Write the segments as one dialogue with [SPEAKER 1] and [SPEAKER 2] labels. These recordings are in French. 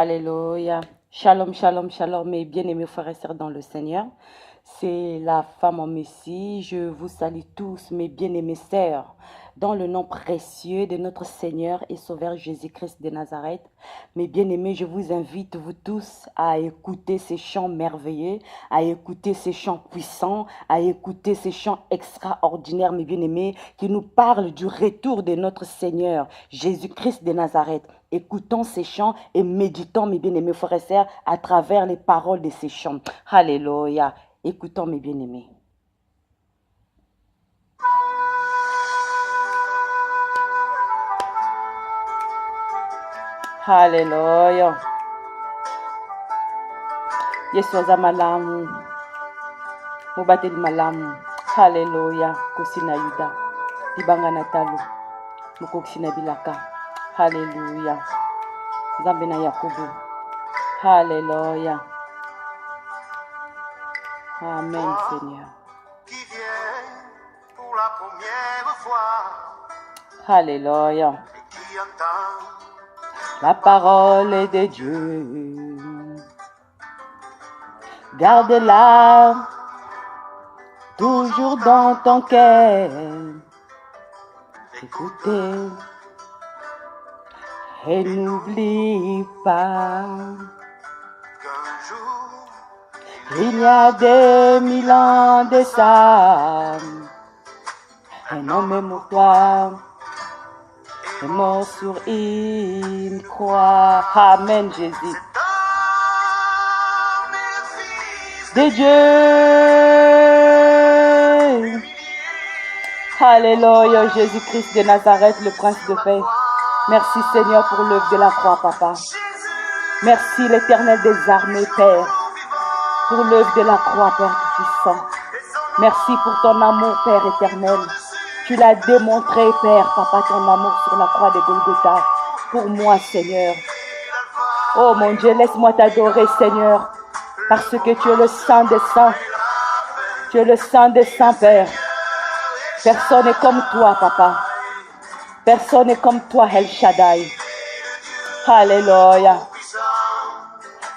[SPEAKER 1] Alléluia. Shalom, shalom, shalom, mes bien-aimés frères et sœurs dans le Seigneur. C'est la femme en Messie. Je vous salue tous, mes bien-aimés sœurs, dans le nom précieux de notre Seigneur et Sauveur Jésus-Christ de Nazareth. Mes bien-aimés, je vous invite, vous tous, à écouter ces chants merveilleux, à écouter ces chants puissants, à écouter ces chants extraordinaires, mes bien-aimés, qui nous parlent du retour de notre Seigneur Jésus-Christ de Nazareth. Écoutons ces chants et méditons, mes bien-aimés frères et sœurs, à travers les paroles de ces chants. Alléluia. Écoutons, mes bien-aimés. Alléluia. Yesu aza malamu. Mobateli malamu. Alléluia. Kosina Yuda. Libanga Natalu. Mokokisina Bilaka. Alléluia. Nzambe na Yakobo. Alléluia. Amen, Seigneur.
[SPEAKER 2] Qui vient pour la première fois.
[SPEAKER 1] Alléluia.
[SPEAKER 2] Et qui entend
[SPEAKER 1] La parole de Dieu. Garde-la toujours dans ton cœur. Écoutez et n'oublie pas.
[SPEAKER 2] qu'un jour
[SPEAKER 1] Il y a 2000 ans de ça, un homme est mort toi, est mort sur une croix. Amen, Jésus.
[SPEAKER 2] homme est le fils
[SPEAKER 1] De Dieu. Alléluia, Jésus-Christ de Nazareth, le prince de paix. Merci Seigneur pour l'œuvre de la croix, Papa.
[SPEAKER 2] Jésus,
[SPEAKER 1] Merci l'Éternel des armées, Père, pour l'œuvre de la croix, Père Tout-Puissant. Merci pour ton amour, Père éternel. Tu l'as démontré, Père, Papa, ton amour sur la croix de Golgotha. Pour moi, Seigneur. Oh mon Dieu, laisse-moi t'adorer, Seigneur, parce que tu es le Saint des Saints. Tu es le Saint des Saints, Père. Personne n'est comme toi, Papa. Personne n'est comme toi, El Shaddai. Alléluia.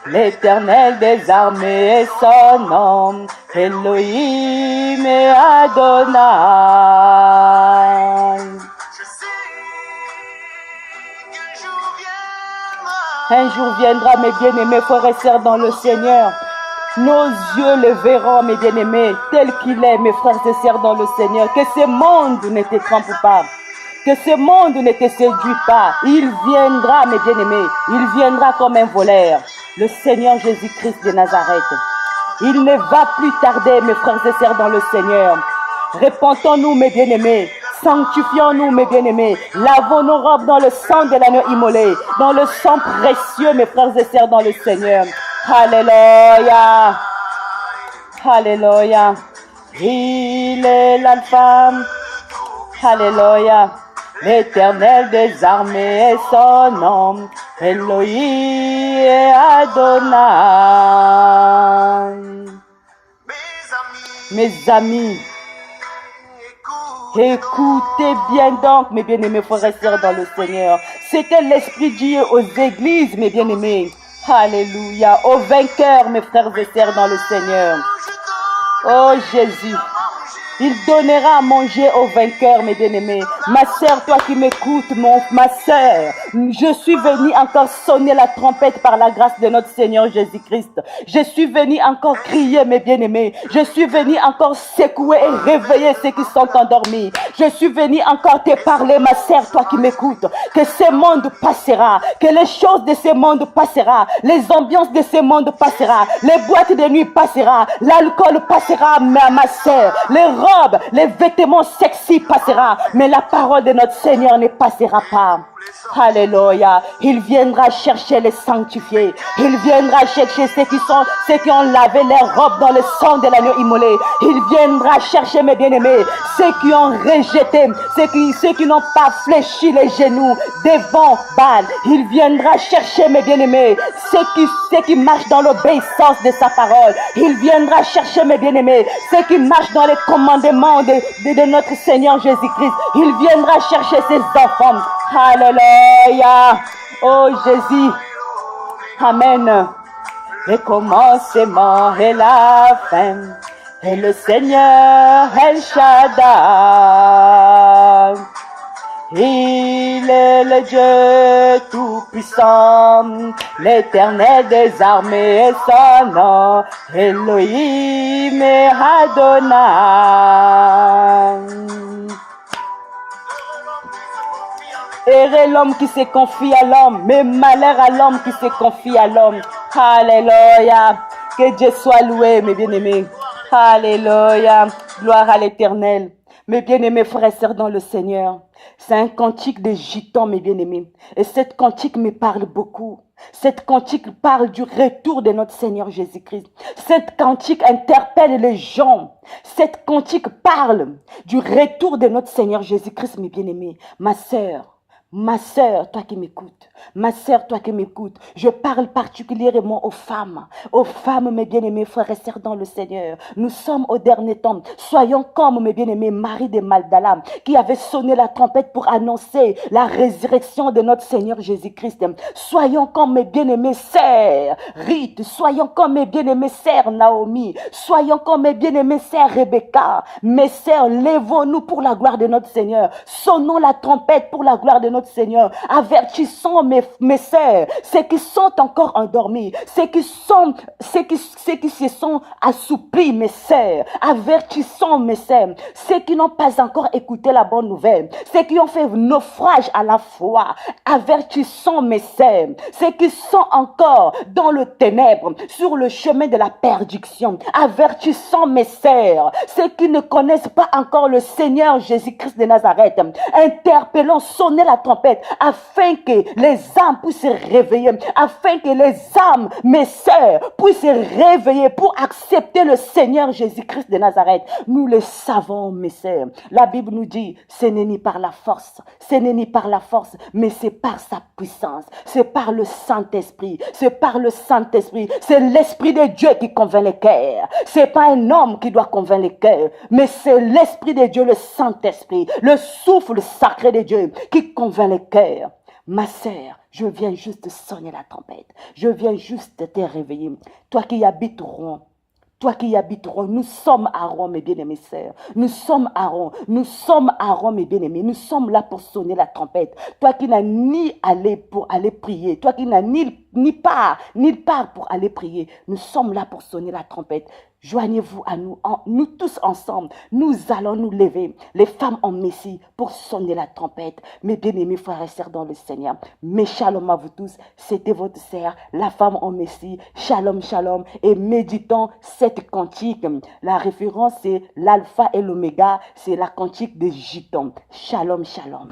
[SPEAKER 1] L'Éternel des armées est son nom, Elohim et Adonai.
[SPEAKER 2] je sais qu'un jour viendra.
[SPEAKER 1] Un jour viendra, mes bien-aimés frères et sœurs dans le Seigneur. Nos yeux le verront, mes bien-aimés, tel qu'il est, mes frères et sœurs dans le Seigneur. Que ce monde ne te trompe pas. Que ce monde ne te séduit pas. Il viendra, mes bien-aimés. Il viendra comme un voleur. Le Seigneur Jésus-Christ de Nazareth. Il ne va plus tarder, mes frères et sœurs dans le Seigneur. Répentons-nous, mes bien-aimés. Sanctifions-nous, mes bien-aimés. Lavons nos robes dans le sang de l'agneau immolé. Dans le sang précieux, mes frères et sœurs dans le Seigneur. Alléluia. Alléluia. Il est l'alpha. Alléluia. L'Éternel des armées est son nom, Elohim et Adonai. Mes amis, écoutez bien donc, mes bien-aimés frères et sœurs dans le Seigneur, ce que l'Esprit dit aux églises, mes bien-aimés. Alléluia. Aux vainqueurs, mes frères et sœurs dans le Seigneur. Oh Jésus. Il donnera à manger aux vainqueurs, mes bien-aimés. Ma sœur, toi qui m'écoutes, ma sœur, je suis venue encore sonner la trompette par la grâce de notre Seigneur Jésus-Christ. Je suis venue encore crier, mes bien-aimés. Je suis venue encore secouer et réveiller ceux qui sont endormis. Je suis venue encore te parler, ma sœur, toi qui m'écoutes, que ce monde passera, que les choses de ce monde passera, les ambiances de ce monde passera, les boîtes de nuit passera, l'alcool passera, ma sœur, les robes, les vêtements sexy passera, mais la parole de notre Seigneur ne passera pas. Alléluia. Il viendra chercher les sanctifiés. Il viendra chercher ceux qui ont lavé leurs robes dans le sang de l'agneau immolé. Il viendra chercher, mes bien-aimés, ceux qui ont rejeté, ceux qui n'ont pas fléchi les genoux devant Baal. Il viendra chercher, mes bien-aimés, ceux qui marchent dans l'obéissance de sa parole. Il viendra chercher, mes bien-aimés, ceux qui marchent dans les commandements de notre Seigneur Jésus-Christ. Il viendra chercher ses enfants. Alléluia. Oh Jésus. Amen. Le commencement et la fin. Et le Seigneur El Shaddai. Il est le Dieu tout-puissant, l'Éternel des armées et son nom, Elohim et Adonai. Errez l'homme qui se confie à l'homme, mais malheur à l'homme qui se confie à l'homme. Alléluia. Que Dieu soit loué, mes bien-aimés. Alléluia. Gloire à l'Éternel. Mes bien-aimés frères et sœurs dans le Seigneur, c'est un cantique de gitans, mes bien-aimés. Et cette cantique me parle beaucoup. Cette cantique parle du retour de notre Seigneur Jésus-Christ. Cette cantique interpelle les gens. Cette cantique parle du retour de notre Seigneur Jésus-Christ, mes bien-aimés. Ma sœur, toi qui m'écoutes, ma sœur, toi qui m'écoutes, je parle particulièrement aux femmes, mes bien-aimés frères et sœurs dans le Seigneur. Nous sommes au dernier temps. Soyons comme mes bien-aimés Marie de Magdala, qui avait sonné la trompette pour annoncer la résurrection de notre Seigneur Jésus-Christ. Soyons comme mes bien-aimés sœurs Rite, soyons comme mes bien-aimés sœurs Naomi, soyons comme mes bien-aimés sœurs Rebecca. Mes sœurs, lèvons-nous pour la gloire de notre Seigneur. Sonnons la trompette pour la gloire de notre Seigneur. Avertissons mes sœurs, ceux qui sont encore endormis, ceux qui se sont assouplis, mes sœurs. Avertissons mes sœurs, ceux qui n'ont pas encore écouté la bonne nouvelle, ceux qui ont fait naufrage à la foi. Avertissons mes sœurs, ceux qui sont encore dans le ténèbre, sur le chemin de la perdition. Avertissons mes sœurs, ceux qui ne connaissent pas encore le Seigneur Jésus-Christ de Nazareth. Interpellons, sonnez la trompette afin que les âmes puissent se réveiller, afin que les âmes, mes sœurs, puissent se réveiller pour accepter le Seigneur Jésus-Christ de Nazareth. Nous le savons, mes sœurs. La Bible nous dit, ce n'est ni par la force, mais c'est par sa puissance, c'est par le Saint-Esprit, c'est l'Esprit de Dieu qui convainc les cœurs. C'est pas un homme qui doit convaincre les cœurs, mais c'est l'Esprit de Dieu, le Saint-Esprit, le souffle sacré de Dieu qui convainc les cœurs. Ma sœur, je viens juste de sonner la trompette. Je viens juste de te réveiller. Toi qui habites Rouen, nous sommes à Rouen, mes bien-aimés sœurs. Nous sommes à Rouen, mes bien-aimés. Nous sommes là pour sonner la trompette. Toi qui n'as ni allé pour aller prier, toi qui n'as ni part pour aller prier, nous sommes là pour sonner la trompette. Joignez-vous à nous, nous tous ensemble, nous allons nous lever, les femmes en Messie, pour sonner la trompette. Mes bien-aimés frères et sœurs dans le Seigneur, mes shalom à vous tous, c'était votre sœur, la femme en Messie, shalom, shalom, et méditons cette cantique. La référence c'est l'alpha et l'oméga, c'est la cantique des gitans. Shalom, shalom.